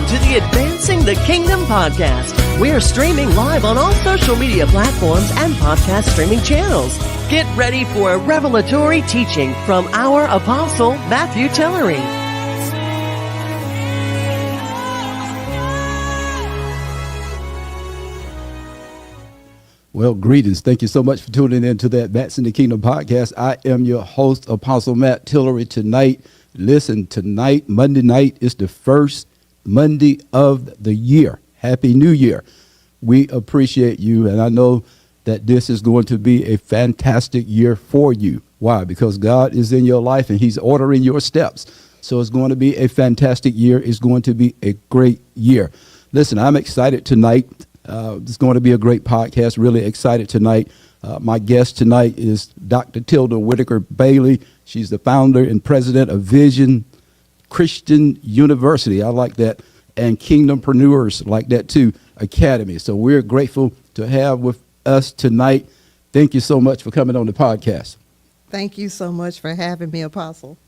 to the Advancing the Kingdom podcast. We're streaming live on all social media platforms and podcast streaming channels. Get ready for a revelatory teaching from our apostle, Matthew Tillery. Well, greetings. Thank you so much for tuning in to the Advancing the Kingdom podcast. I am your host, Apostle Matt Tillery. Tonight, Monday night, is the first Monday of the year. Happy New Year. We appreciate you, and I know that this is going to be a fantastic year for you. Why? Because God is in your life, and he's ordering your steps. So it's going to be a fantastic year. It's going to be a great year. Listen, I'm excited tonight. It's going to be a great podcast. Really excited tonight. My guest tonight is Dr. Tilda Whitaker-Bailey. She's the founder and president of Vision Christian University. I like that. And Kingdompreneurs, like that too, Academy. So we're grateful to have with us tonight. Thank you so much for coming on the podcast. Thank you so much for having me, Apostle.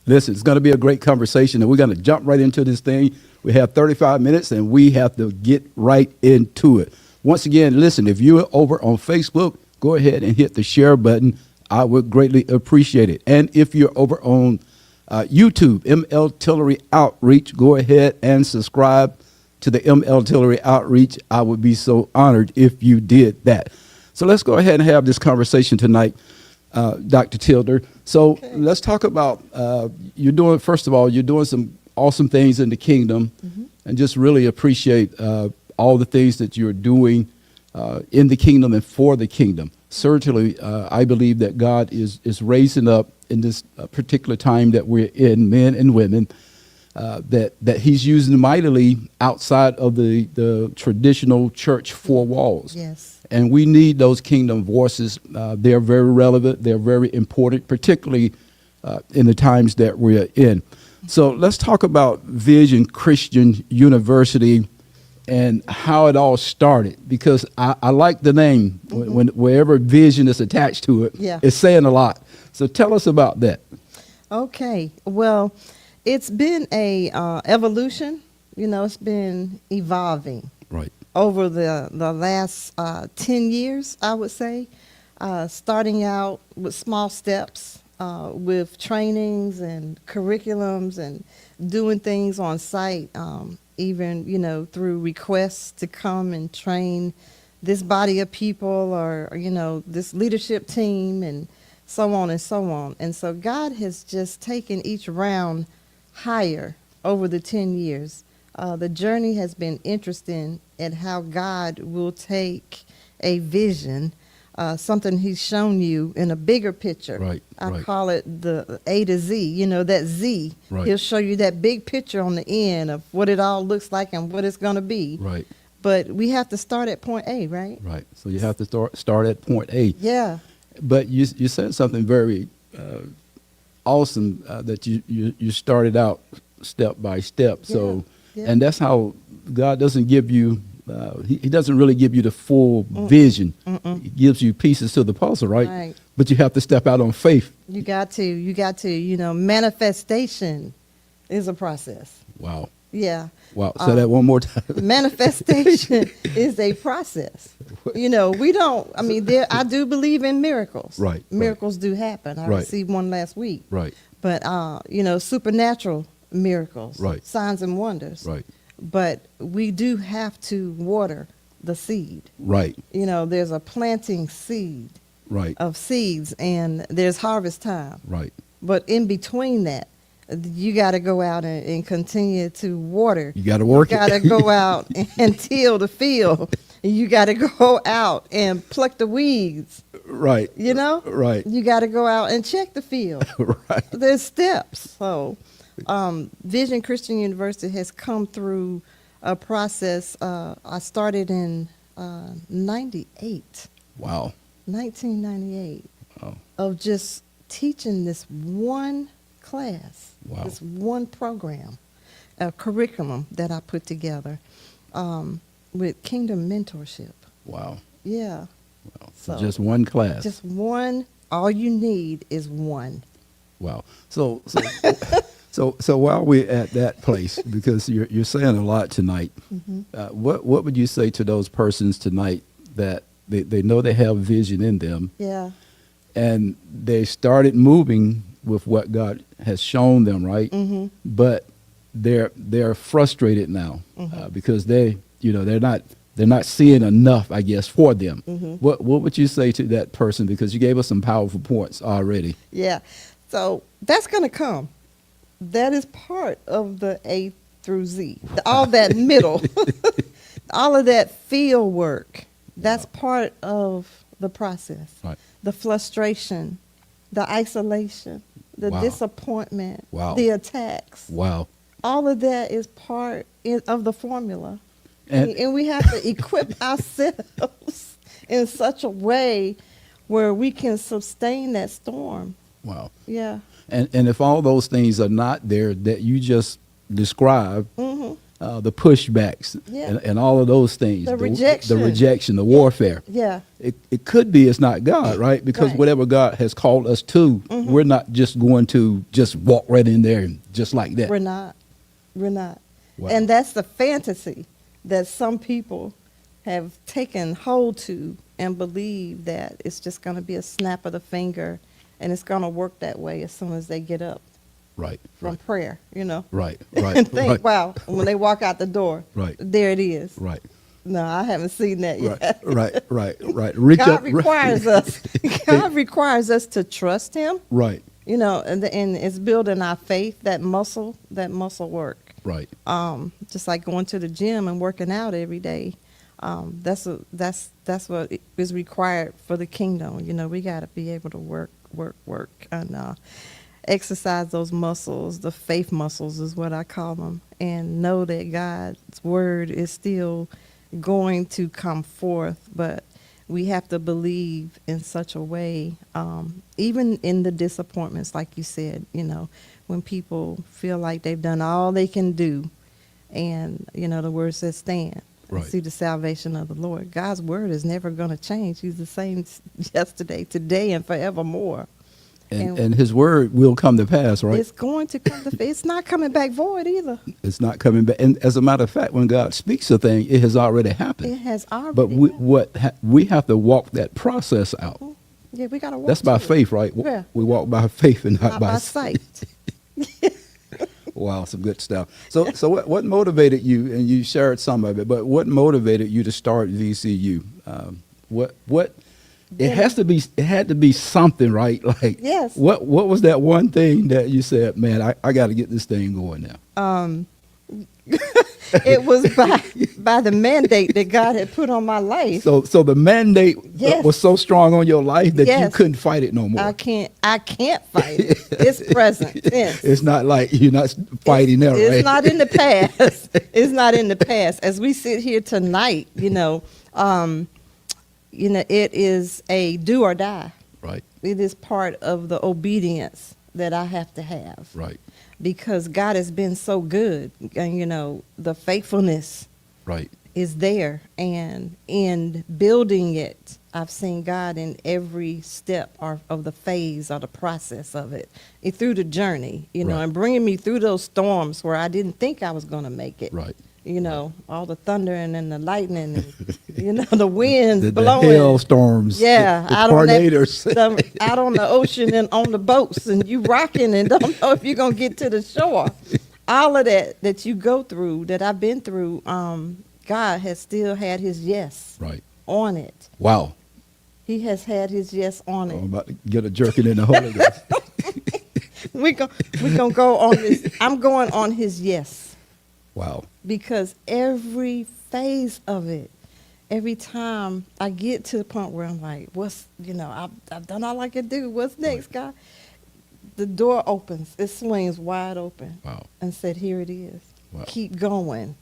Listen, it's going to be a great conversation, and we're going to jump right into this thing. We have 35 minutes, and we have to get right into it. Once again, listen, if you're over on Facebook, go ahead and hit the share button. I would greatly appreciate it. And if you're over on YouTube, ML Tillery Outreach, go ahead and subscribe to the ML Tillery Outreach. I would be so honored if you did that. So let's go ahead and have this conversation tonight. Dr. Tilda. So let's talk about, you're doing some awesome things in the kingdom, and just really appreciate all the things that you're doing in the kingdom and for the kingdom. Certainly, I believe that God is raising up in this particular time that we're in, men and women, that he's using mightily outside of the traditional church four walls. Yes. And we need those kingdom voices. They're very relevant. They're very important, particularly in the times that we're in. So let's talk about Vision Christian University and how it all started, because I like the name. Wherever vision is attached to it, it's saying a lot. So tell us about that. Okay. Well, it's been a evolution. It's been evolving. Right. Over the last 10 years, I would say, starting out with small steps, with trainings and curriculums and doing things on site, even, through requests to come and train this body of people or, this leadership team and so on and so on. And so God has just taken each round higher over the 10 years. The journey has been interesting at how God will take a vision, something he's shown you in a bigger picture. Right. I call it the A to Z, that Z. Right. He'll show you that big picture on the end of what it all looks like and what it's going to be. Right. But we have to start at point A, right? Right. So you have to start at point A. Yeah. But you said something very awesome, that you started out step by step. So. Yeah. And that's how God doesn't give you, he doesn't really give you the full vision. He gives you pieces to the puzzle, right? But you have to step out on faith. You got to, manifestation is a process. Wow. Yeah. Wow. Say that one more time. Manifestation is a process. I do believe in miracles. Right. Miracles do happen. I received one last week. Right. But, supernatural miracles, signs and wonders. Right. But we do have to water the seed. Right. There's a planting seed of seeds, and there's harvest time. Right. But in between that, you got to go out and continue to water. You got to work. You got to go out and till the field. You got to go out and pluck the weeds. Right. Right. You got to go out and check the field. Right. There's steps. So Vision Christian University has come through a process. I started in 98. Wow. 1998. Wow. Of just teaching this one class, this one program, a curriculum that I put together with Kingdom Mentorship. Wow. Yeah. Wow. So just one class. Just one. All you need is one. Wow. So So while we're at that place, because you're saying a lot tonight, what would you say to those persons tonight that they know they have vision in them, Yeah. and they started moving with what God has shown them, right? But they're frustrated now because they're not seeing enough, I guess, for them. What would you say to that person? Because you gave us some powerful points already. Yeah. So that's going to come. That is part of the A through Z. All that middle, all of that field work, that's part of the process. Right. The frustration, the isolation, the Wow. disappointment, Wow. the attacks. Wow. All of that is part of the formula. And- And we have to equip ourselves in such a way where we can sustain that storm. Wow. Yeah. And if all those things are not there that you just described, the pushbacks Yeah. and all of those things, The rejection. the rejection, the warfare, Yeah. it could be it's not God, right? Because Right. whatever God has called us to, we're not just going to just walk right in there and just like that. We're not. We're not. Wow. And that's the fantasy that some people have taken hold to and believe that it's just going to be a snap of the finger and it's going to work that way as soon as they get up Right. from Right. prayer, Right. and Right. think, Right. wow, when they walk out the door, Right. there it is. Right. No, I haven't seen that yet. Right. Reach God up. requires us. God requires us to trust Him, Right. and it's building our faith, that muscle work. Right. Just like going to the gym and working out every day. That's what is required for the kingdom. We got to be able to work, and exercise those muscles. The faith muscles is what I call them, and know that God's word is still going to come forth. But we have to believe in such a way, even in the disappointments, like you said. When people feel like they've done all they can do, and the word says stand. Right. See the salvation of the Lord. God's word is never going to change. He's the same yesterday, today, and forevermore. And His word will come to pass, right? It's going to come to. It's not coming back void either. It's not coming back. And as a matter of fact, when God speaks a thing, it has already happened. It has already. But we have to walk that process out. Yeah, we got to walk. That's by to it. faith, right? Yeah. We walk by faith and not Not by by sight. sight. Wow, some good stuff. So what motivated you? And you shared some of it, but what motivated you to start VCU? What? It had to be something, right? Like, Yes. What was that one thing that you said, man, I got to get this thing going now? It was by the mandate that God had put on my life. So the mandate Yes. was so strong on your life that you Yes. couldn't fight it no more. I can't fight it. It's present tense. It's not like you're not fighting there, right? It's not in the past. It's not in the past. As we sit here tonight, it is a do or die. Right, It is part of the obedience that I have to have. right, Because God has been so good, and the faithfulness right, is there, and in building it, I've seen God in every step of the phase or the process of it, through the journey, Right. and bringing me through those storms where I didn't think I was going to make it. right. All the thunder and then the lightning, and, the winds The blowing. hailstorms, Yeah, the out on that- tornadoes. out on the ocean and on the boats, and you rocking and don't know if you're gonna get to the shore. All of that you go through, that I've been through, God has still had His yes Right. on it. Wow. He has had His yes on I'm it. about to get a jerking in the Holy Ghost. We gonna go on this. I'm going on His yes. Wow. Because every phase of it, every time I get to the point where I'm like, I've done all I can do. What's next, God? The door opens. It swings wide open. Wow. And said, here it is. Wow. Keep going.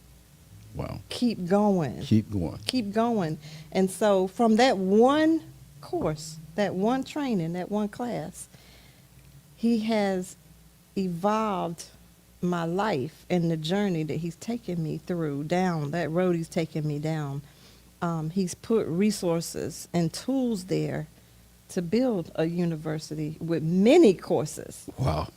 Wow. Keep going. Keep going. Keep going. And so from that one course, that one training, that one class, He has evolved my life and the journey that He's taken me through, down that road He's taken me down. He's put resources and tools there to build a university with many courses. Wow.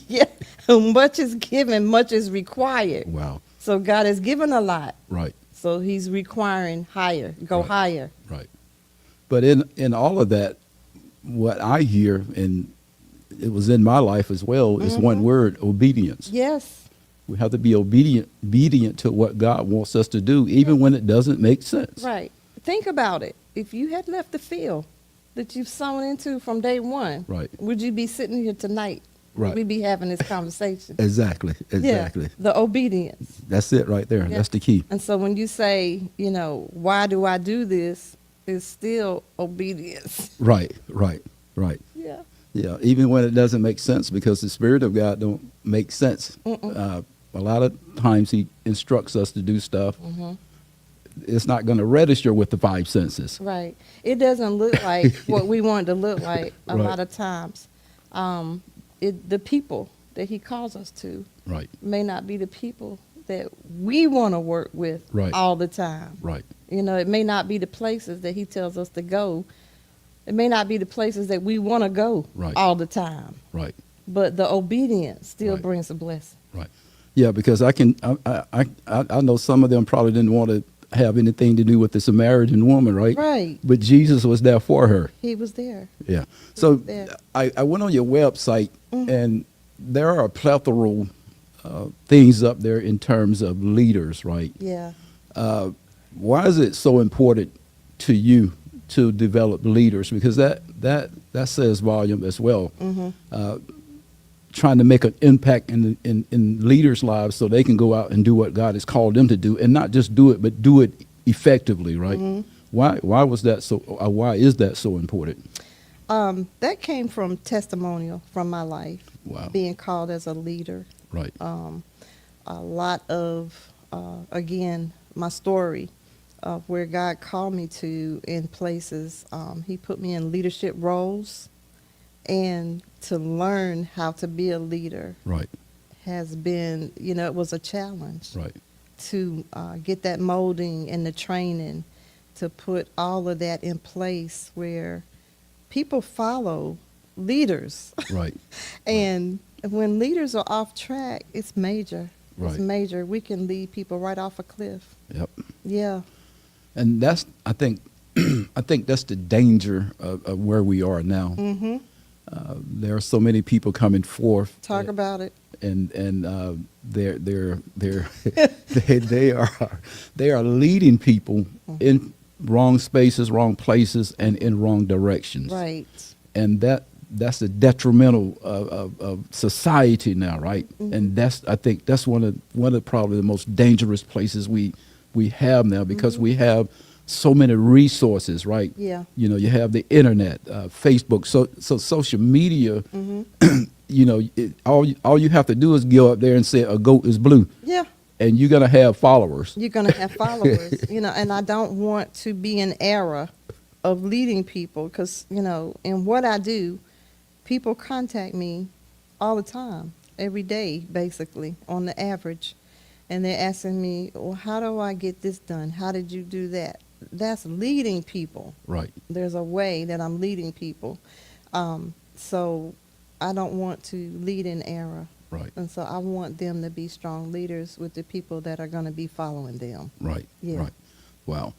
Yeah, much is given, much is required. Wow. So God has given a lot. Right. So he's requiring higher, go Right. higher. Right. But in all of that, what I hear, and it was in my life as well, is one word: obedience. Yes, We have to be obedient to what God wants us to do, even when it doesn't make sense. right. Think about it. If you had left the field that you've sown into from day one, Right. would you be sitting here tonight? Right. Would we be having this conversation? Exactly. Exactly. Yeah, the obedience. That's it right there. Yeah. That's the key. And so when you say, why do I do this? It's still obedience. Right. Right. Right. Yeah. Yeah. Even when it doesn't make sense, because the Spirit of God don't make sense. A lot of times He instructs us to do stuff. It's not going to register with the five senses. Right. It doesn't look like what we want it to look like a Right. lot of times. The people that he calls us to Right. may not be the people that we want to work with Right. all the time. Right. It may not be the places that he tells us to go. It may not be the places that we want to go Right. all the time. Right. But the obedience still Right. brings a blessing. Right. Yeah, because I know some of them probably didn't want to have anything to do with the Samaritan woman, right? Right. But Jesus was there for her. He was there. Yeah. So there. I went on your website, and there are a plethora things up there in terms of leaders, right? Yeah. Why is it so important to you to develop leaders? Because that says volume as well. Trying to make an impact in leaders' lives so they can go out and do what God has called them to do, and not just do it, but do it effectively, right? Why was that so? Why is that so important? That came from testimonial from my life. Wow. Being called as a leader. Right. A lot of, again, my story of where God called me to in places. He put me in leadership roles, and to learn how to be a leader Right. has been, it was a challenge Right. to get that molding and the training to put all of that in place where people follow leaders. Right. And when leaders are off track, it's major. Right. It's major. We can lead people right off a cliff. Yep. Yeah. And that's, I think that's the danger of where we are now. Mm-hmm. There are so many people coming forth. Talk about it. And they're they are leading people in wrong spaces, wrong places, and in wrong directions. Right. And that's the detrimental of society now, right? And I think that's one of probably the most dangerous places we have now, because we have so many resources, right? Yeah. You have the internet, Facebook, so social media. All you have to do is go up there and say a goat is blue, Yeah. and you're gonna have followers. You're going to have followers, and I don't want to be an era of leading people because, in what I do, people contact me all the time, every day, basically, on the average. And they're asking me, well, how do I get this done? How did you do that? That's leading people. Right. There's a way that I'm leading people. So I don't want to lead in error. Right. And so I want them to be strong leaders with the people that are going to be following them. Right. Yeah. Right. Wow.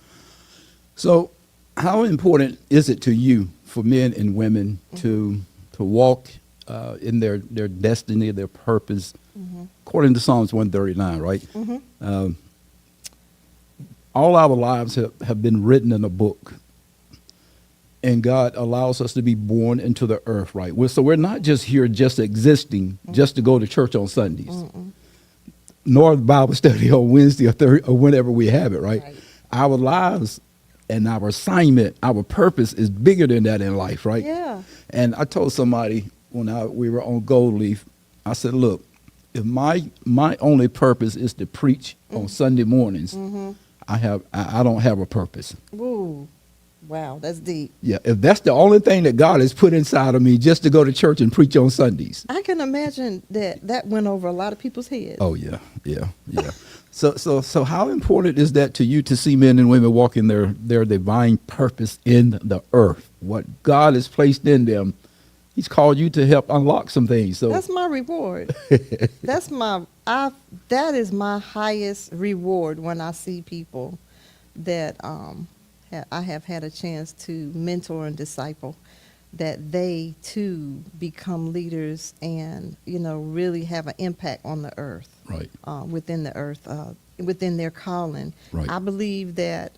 So, how important is it to you for men and women to walk in their destiny, their purpose, according to Psalms 139, right? All our lives have been written in a book, and God allows us to be born into the earth, right? So we're not just here just existing, just to go to church on Sundays, nor Bible study on Wednesday or whenever we have it, right? Right. Our lives and our assignment, our purpose is bigger than that in life, right? Yeah. And I told somebody when we were on Gold Leaf, I said, look, if my only purpose is to preach on Sunday mornings, I don't have a purpose. Ooh. Wow, that's deep. Yeah, if that's the only thing that God has put inside of me, just to go to church and preach on Sundays. I can imagine that went over a lot of people's heads. Oh yeah. So how important is that to you to see men and women walking their divine purpose in the earth? what God has placed in them, He's called you to help unlock some things. So That's my reward. That is my highest reward when I see people that I have had a chance to mentor and disciple, that they too become leaders and, really have an impact on the earth. Right. Within the earth, within their calling. Right. I believe that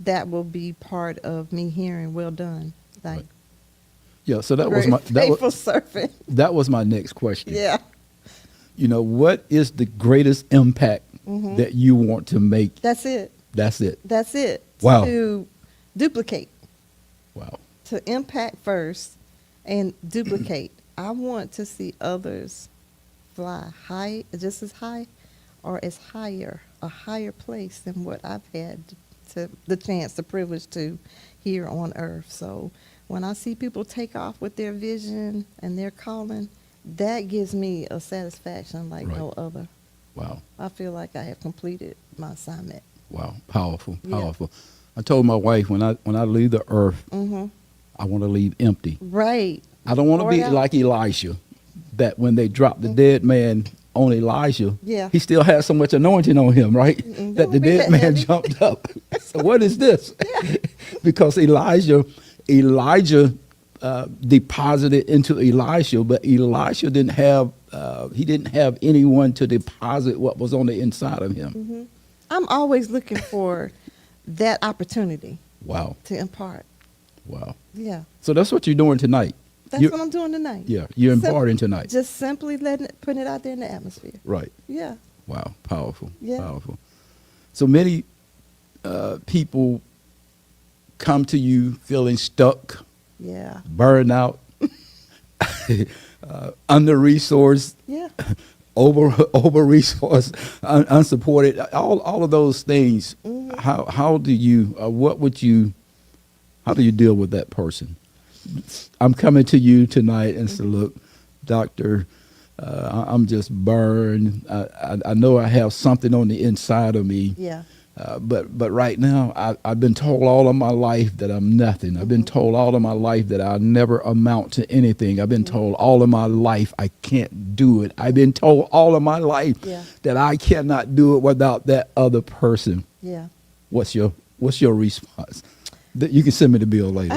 that will be part of me hearing, well done. Like, Right. Yeah, so that was great, my faithful servant. that was my next question. Yeah. What is the greatest impact that you want to make? That's it. That's it. That's it. Wow. To duplicate. Wow. To impact first and duplicate. I want to see others fly high, just as high or as higher, a higher place than what I've had the chance, the privilege to here on earth. So when I see people take off with their vision and their calling, that gives me a satisfaction like Right. no other. Wow. I feel like I have completed my assignment. Wow. Powerful. Yeah. Powerful. I told my wife when I leave the earth, Mm-hmm. I want to leave empty. Right. I don't want to Poured be out. like Elisha, that when they dropped the dead man on Elijah, Yeah. he still had so much anointing on him, right? Mm-mm. That the Don't be dead that man heavy. jumped up. So what is this? Because Elijah deposited into Elisha, but Elisha didn't have anyone to deposit what was on the inside of him. Mm-hmm. I'm always looking for that opportunity Wow. to impart. Wow. Yeah. So that's what you're doing tonight. That's You- what I'm doing tonight. Yeah, you're Sim- imparting tonight. Just simply putting it out there in the atmosphere. Right. Yeah. Wow, powerful, Yeah. powerful. So many people come to you feeling stuck, Yeah. burned out, under-resourced, Yeah. over-resourced, unsupported, all of those things. Mhm. How do you, how do you deal with that person? I'm coming to you tonight and say, look, doctor, I'm just burned. I know I have something on the inside of me. Yeah. But right now, I've been told all of my life that I'm nothing. I've been told all of my life that I'll never amount to anything. I've been told all of my life I can't do it. I've been told all of my life Yeah. that I cannot do it without that other person. Yeah. What's your response? You can send me the bill later.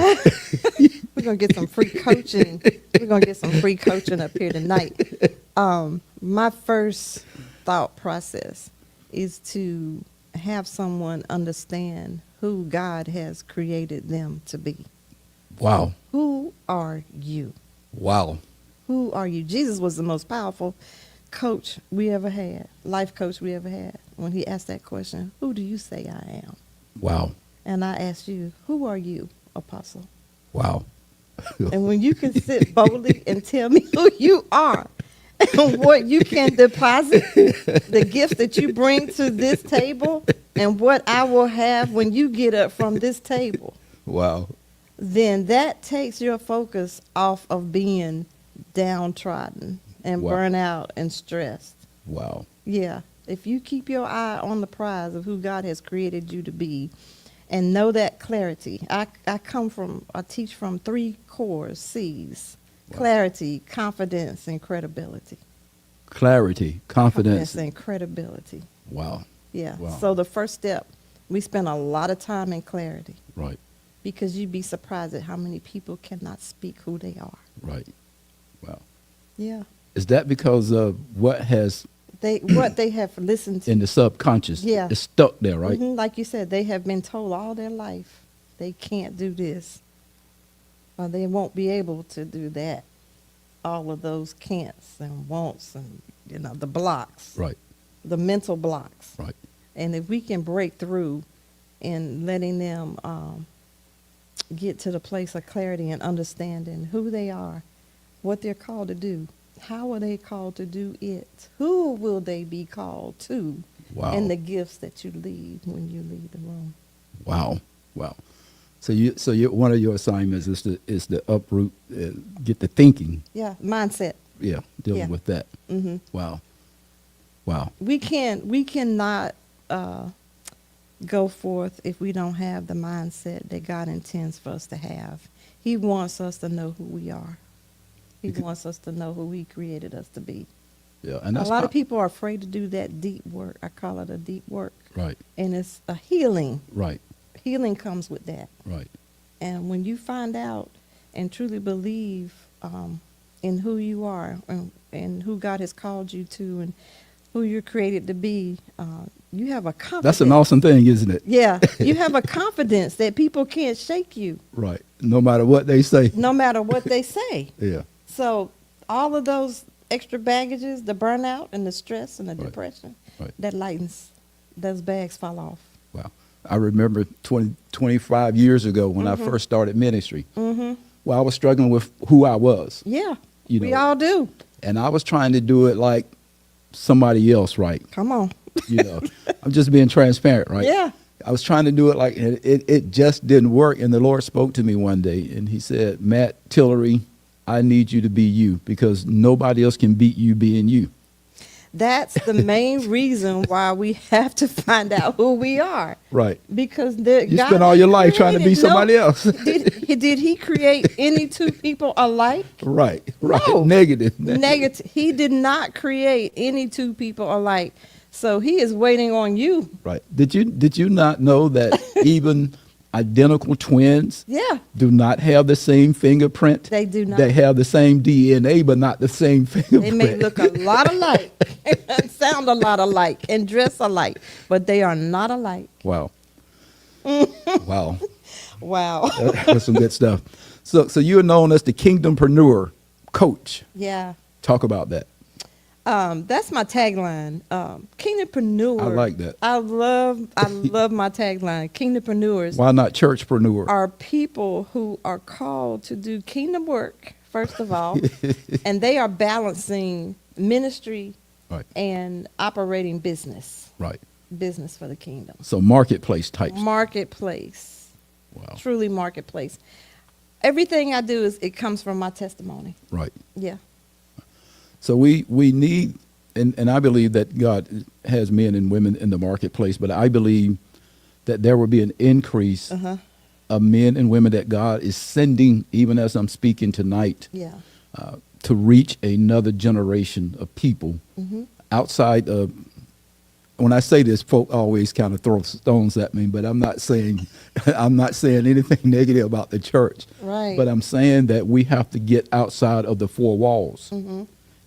We're going to get some free coaching. We're going to get some free coaching up here tonight. My first thought process is to have someone understand who God has created them to be. Wow. Who are you? Wow. Who are you? Jesus was the most powerful coach we ever had, life coach we ever had. When he asked that question, who do you say I am? Wow. And I asked you, who are you, Apostle? Wow. And when you can sit boldly and tell me who you are and what you can deposit, the gifts that you bring to this table, and what I will have when you get up from this table, Wow. then that takes your focus off of being downtrodden and Wow. burnt out and stressed. Wow. Yeah. If you keep your eye on the prize of who God has created you to be and know that clarity. I teach from 3 core C's. Wow. Clarity, confidence, and credibility. Clarity, confidence. and credibility. Wow. Yeah. Wow. So the first step, we spend a lot of time in clarity Right. because you'd be surprised at how many people cannot speak who they are. Right. Wow. Yeah. Is that because of what has What they have listened to. in the subconscious? Yeah. It's stuck there, right? Mhm, like you said, they have been told all their life they can't do this, or they won't be able to do that. All of those can'ts and won'ts and, the blocks, Right. the mental blocks. Right. And if we can break through in letting them get to the place of clarity and understanding who they are, what they're called to do, how are they called to do it, who will they be called to, Wow. and the gifts that you leave when you leave the room. Wow. Wow. So you one of your assignments is to uproot, get the thinking. Yeah, mindset. Yeah. Dealing Yeah. with that. Hmm. Wow. Wow. We cannot go forth if we don't have the mindset that God intends for us to have. He wants us to know who we are. He wants us to know who he created us to be. Yeah, and that's a lot of people are afraid to do that deep work. I call it a deep work. Right. And it's a healing. Right. Healing comes with that. Right. And when you find out and truly believe in who you are and who God has called you to and who you're created to be, you have a confidence. That's an awesome thing, isn't it? Yeah. You have a confidence that people can't shake you. Right. No matter what they say. No matter what they say. Yeah. So all of those extra baggages, the burnout and the stress and the Right. depression, Right. that lightens, those bags fall off. Wow. I remember 25 years ago when I first started ministry. Mm-hmm. Well, I was struggling with who I was. Yeah. You We know. all do. And I was trying to do it like somebody else, right? Come on. You know, I'm just being transparent, right? Yeah. I was trying to do it like it just didn't work. And the Lord spoke to me one day and he said, Matt Tillery, I need you to be you because nobody else can beat you being you. That's the main reason why we have to find out who we are. Right. Because You spend all your life trying to be somebody else. Did he create any two people alike? Right. Right. No. Negative. Negative. He did not create any two people alike. So he is waiting on you. Right. Did you not know that even identical twins Yeah. do not have the same fingerprint? They do not. They have the same DNA, but not the same fingerprint. They may look a lot alike, sound a lot alike, and dress alike, but they are not alike. Wow. Wow. Wow. That's some good stuff. So you're known as the Kingdompreneur coach. Yeah. Talk about that. That's my tagline. Kingdompreneur. I like that. I love my tagline. Kingdompreneurs Why not churchpreneur? are people who are called to do kingdom work, first of all, and they are balancing ministry Right. and operating business Right. for the kingdom. So marketplace types. Marketplace. Wow. Truly marketplace. Everything I do it comes from my testimony. Right. Yeah. So we need, and I believe that God has men and women in the marketplace, but I believe that there will be an increase of men and women that God is sending, even as I'm speaking tonight, Yeah. to reach another generation of people outside of. When I say this, folk always kind of throw stones at me, but I'm not saying anything negative about the church. Right. But I'm saying that we have to get outside of the four walls.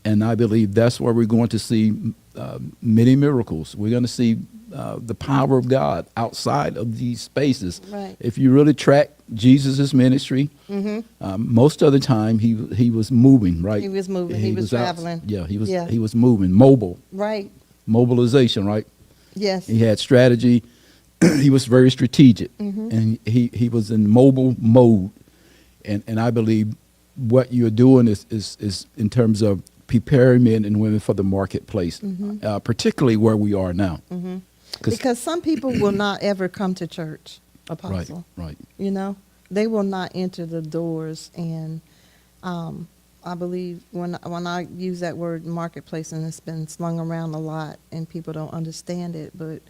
And I believe that's where we're going to see many miracles. We're going to see the power of God outside of these spaces. Right. If you really track Jesus' ministry, most of the time he was moving, right? He was moving. He was traveling. He was moving, mobile, Right. mobilization, right? Yes. He had strategy. He was very strategic, and he was in mobile mode. And I believe what you're doing is in terms of preparing men and women for the marketplace, particularly where we are now. Because some people will not ever come to church, Apostle. Right. You know, they will not enter the doors. And I believe when I use that word marketplace, and it's been slung around a lot and people don't understand it, but,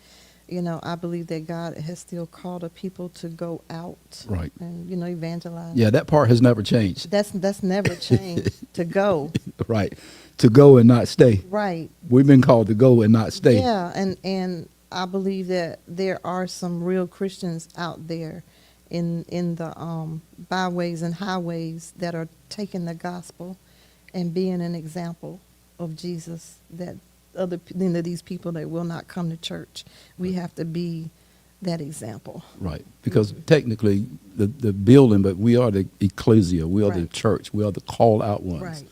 you know, I believe that God has still called a people to go out Right. and, you know, evangelize. Yeah, that part has never changed. That's never changed, to go. Right. To go and not stay. Right. We've been called to go and not stay. Yeah, and I believe that there are some real Christians out there in the byways and highways that are taking the gospel and being an example of Jesus, that these people that will not come to church. We have to be that example. Right. Because technically the building, but we are the ecclesia. We are the Right. church. We are the called out ones. Right.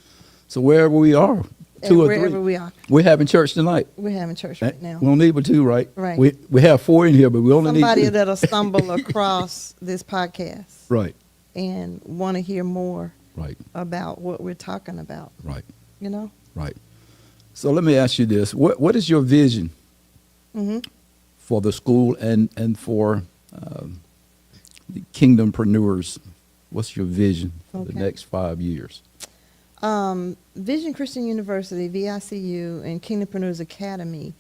So wherever we are, two or Wherever three. we are. We're having church tonight. We're having church right now. We don't need but two, right? Right. We have four in here, but we only Somebody need two. that'll stumble across this podcast Right. and want to hear more Right. about what we're talking about, Right. you know? Right. So let me ask you this. What is your vision Mm-hmm. for the school and for the Kingdompreneurs? What's your vision for the Okay. next 5 years? Vision Christian University, VICU, and Kingdompreneurs Academy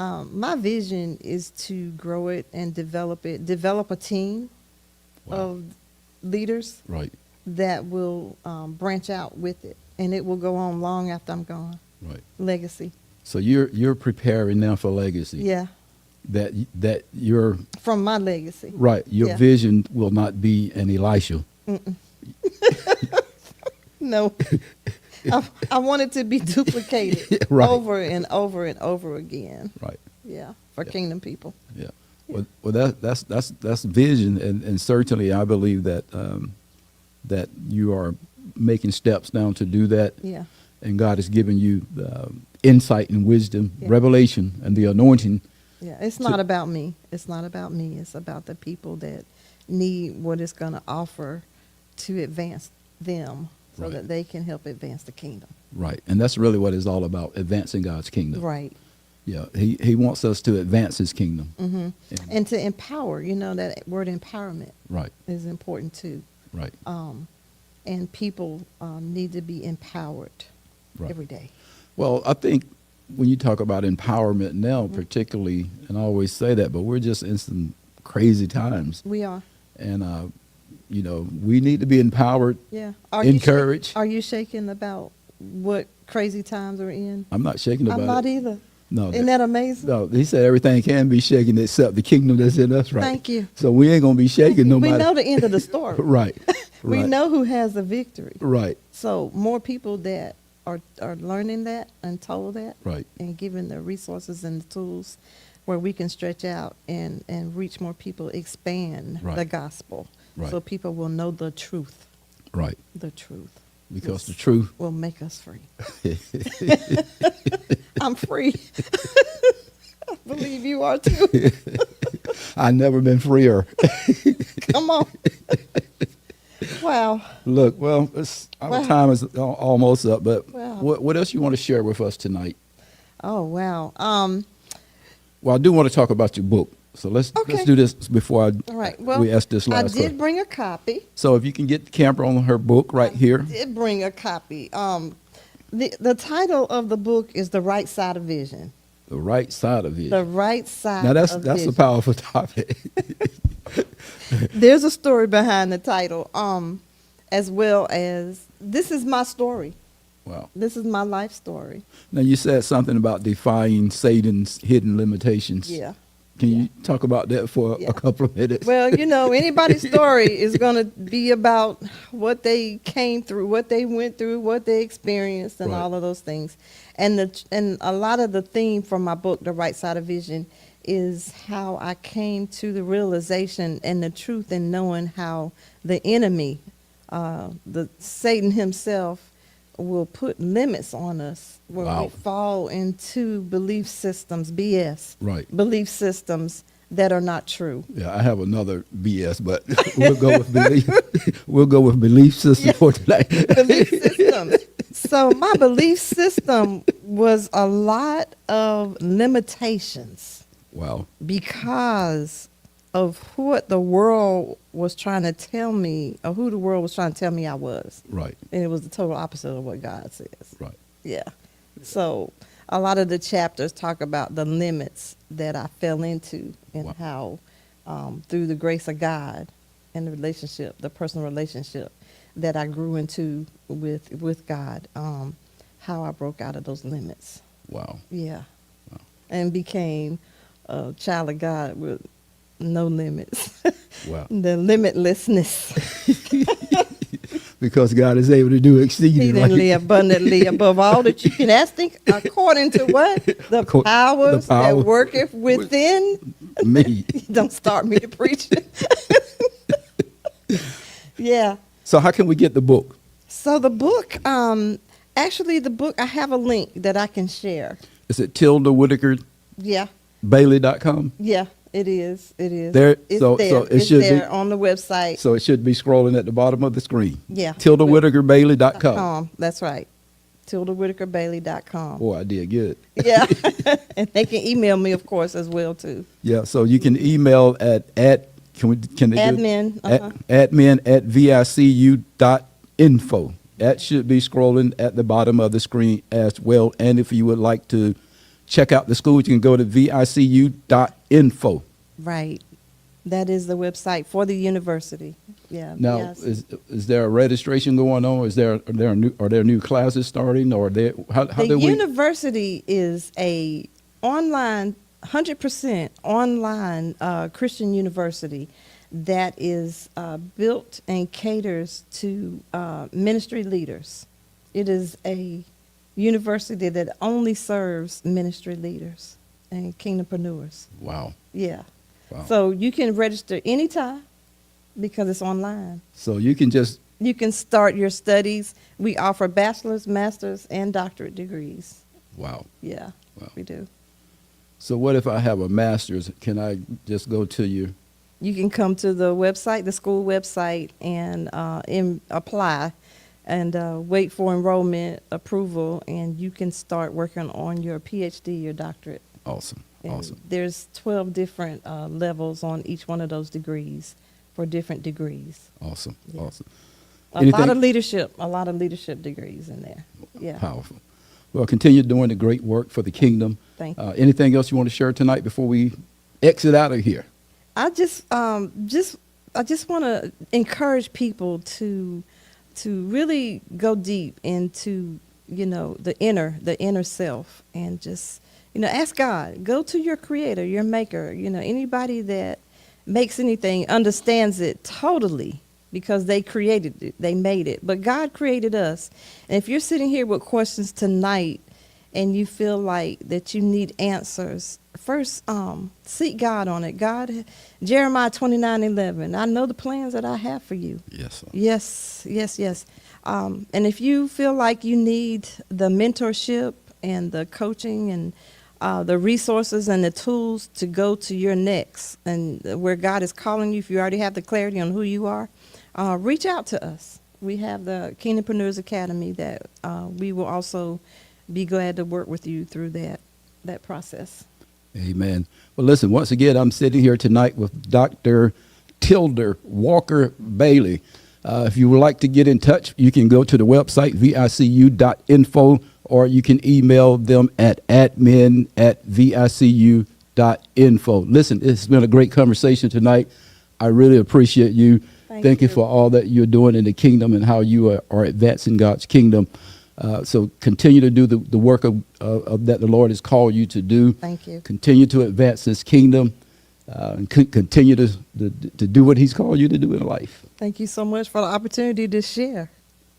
My vision is to grow it and develop develop a team of leaders Right. that will branch out with it, and it will go on long after I'm gone. Right. Legacy. So you're preparing now for legacy. Yeah, That your from my legacy. right. Your Yeah. vision will not be an Elisha. No. I want it to be duplicated Right. over and over and over again. Right. Yeah, for Yeah. kingdom people. Yeah. Well, that's vision, and certainly I believe that that you are making steps now to do that. Yeah. And God has given you insight and wisdom, Yeah. revelation, and the anointing. Yeah, it's not about me. It's not about me. It's about the people that need what it's going to offer to advance them so Right. that they can help advance the kingdom. Right. And that's really what it's all about, advancing God's kingdom. Right. Yeah. He wants us to advance his kingdom. Hmm. And to empower, that word empowerment Right. is important too. Right. And people need to be empowered Right. every day. Well, I think when you talk about empowerment now, particularly, and I always say that, but we're just in some crazy times. We are. And, we need to be empowered, Yeah. encouraged. Are you shaking about what crazy times we're in? I'm not shaking about I'm not it. either. No, Isn't that amazing? no, he said everything can be shaken except the kingdom that's in us, right? Thank you. So we ain't going to be shaken no We matter. know the end of the story. Right. We Right. know who has the victory. Right. So more people that are learning that and told that Right. and given the resources and the tools where we can stretch out and reach more people, expand Right. the gospel. Right. So people will know the truth. Right. The truth. Because the truth. Will make us free. I'm free. I believe you are too. I've never been freer. Come on. Wow. Look, well, our Wow. time is almost up, but Wow. what else you want to share with us tonight? Oh, wow. Well, I do want to talk about your book. So let's Okay. do this before All right. Well, we ask this I last did question. bring a copy. So if you can get the camera on her book right here. Did bring a copy. The title of the book is The Right Side of Vision. The right side of it. The Right Side Now that's of a Vision. powerful topic. There's a story behind the title, as well as this is my story. Wow. This is my life story. Now you said something about defying Satan's hidden limitations. Yeah. Can you talk about that for Yeah. a couple of minutes? Well, anybody's story is going to be about what they came through, what they went through, what they experienced, and Right. all of those things. And a lot of the theme from my book, The Right Side of Vision, is how I came to the realization and the truth in knowing how the enemy, the Satan himself, will put limits on us when Wow. we fall into belief systems, BS. Right. Belief systems that are not true. Yeah, I have another BS, but we'll go with belief. We'll go with belief system for tonight. Belief systems. So my belief system was a lot of limitations Wow. because of what the world was trying to tell me, or who the world was trying to tell me I was. Right. And it was the total opposite of what God says. Right. Yeah. So a lot of the chapters talk about the limits that I fell into and Wow. how through the grace of God and the relationship, the personal relationship that I grew into with God, how I broke out of those limits. Wow. Yeah. Wow. And became a child of God with no limits. Wow. The limitlessness. Because God is able to do exceedingly Exceedingly abundantly above all that you can ask, think, according to what? The powers the power that worketh within. me. Don't start me to preach. Yeah. So how can we get the book? So the book, actually the book, I have a link that I can share. Is it Tilda Whitaker-Bailey.com? Yeah. Yeah, it is. It is. There- It's so- there. so it It's should be- there on the website. So it should be scrolling at the bottom of the screen. Yeah. Tilda Whitaker-Bailey.com. That's right. TildaWhitaker-Bailey.com. Boy, I did good. Yeah. And they can email me, of course, as well, too. Yeah, so you can email at can they do it? Admin, admin@vicu.info. That should be scrolling at the bottom of the screen as well. And if you would like to check out the school, you can go to vicu.info. Right. That is the website for the university. Yeah. Now, yes. is there a registration going on? Are there new classes starting, or how The do we? university is a online, 100% online Christian university that is built and caters to ministry leaders. It is a university that only serves ministry leaders and kingdompreneurs. Wow. Yeah. Wow. So you can register anytime because it's online. So you can just You can start your studies. We offer bachelor's, master's, and doctorate degrees. wow. Yeah, Wow. we do. So what if I have a master's? Can I just go to you? You can come to the website, the school website, and apply and wait for enrollment approval, and you can start working on your PhD, your doctorate. Awesome. And Awesome. there's 12 different levels on each one of those degrees for different degrees. Awesome. Yeah. Awesome. A lot of leadership degrees in there. Yeah. Powerful. Well, continue doing the great work for the kingdom. Thank you. Anything else you want to share tonight before we exit out of here? I just want to encourage people to really go deep into, the inner self, and just, ask God. Go to your creator, your maker. Anybody that makes anything understands it totally, because they created it, they made it. But God created us. And if you're sitting here with questions tonight and you feel like that you need answers, first seek God on it. Jeremiah 29:11. I know the plans that I have for you. Yes, sir. Yes. And if you feel like you need the mentorship and the coaching and the resources and the tools to go to your next and where God is calling you, if you already have the clarity on who you are, reach out to us. We have the Kingdompreneurs Academy that we will also be glad to work with you through that process. Amen. Well, listen, once again, I'm sitting here tonight with Dr. Tilda Whitaker-Bailey. If you would like to get in touch, you can go to the website, vicu.info, or you can email them at admin@vicu.info. Listen, it's been a great conversation tonight. I really appreciate you. Thank you for all that you're doing in the kingdom and how you are advancing God's kingdom. So continue to do the work of that the Lord has called you to do. Thank you. Continue to advance His kingdom, and continue to do what He's called you to do in life. Thank you so much for the opportunity to share.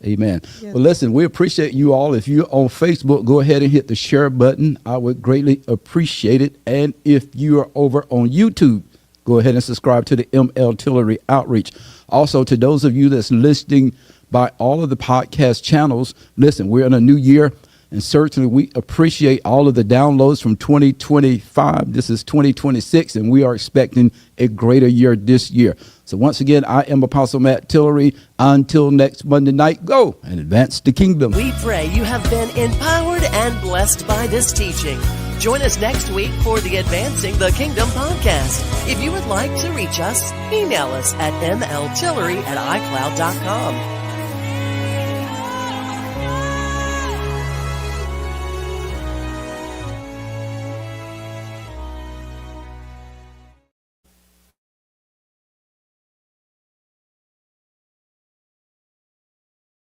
Amen. Yes. Well, listen, we appreciate you all. If you're on Facebook, go ahead and hit the share button. I would greatly appreciate it. And if you are over on YouTube, go ahead and subscribe to the ML Tillery Outreach. Also, to those of you that's listening by all of the podcast channels, listen, we're in a new year, and certainly we appreciate all of the downloads from 2025. This is 2026, and we are expecting a greater year this year. So once again, I am Apostle Matt Tillery. Until next Monday night, go and advance the kingdom. We pray you have been empowered and blessed by this teaching. Join us next week for the Advancing the Kingdom podcast. If you would like to reach us, email us at mltillery@icloud.com.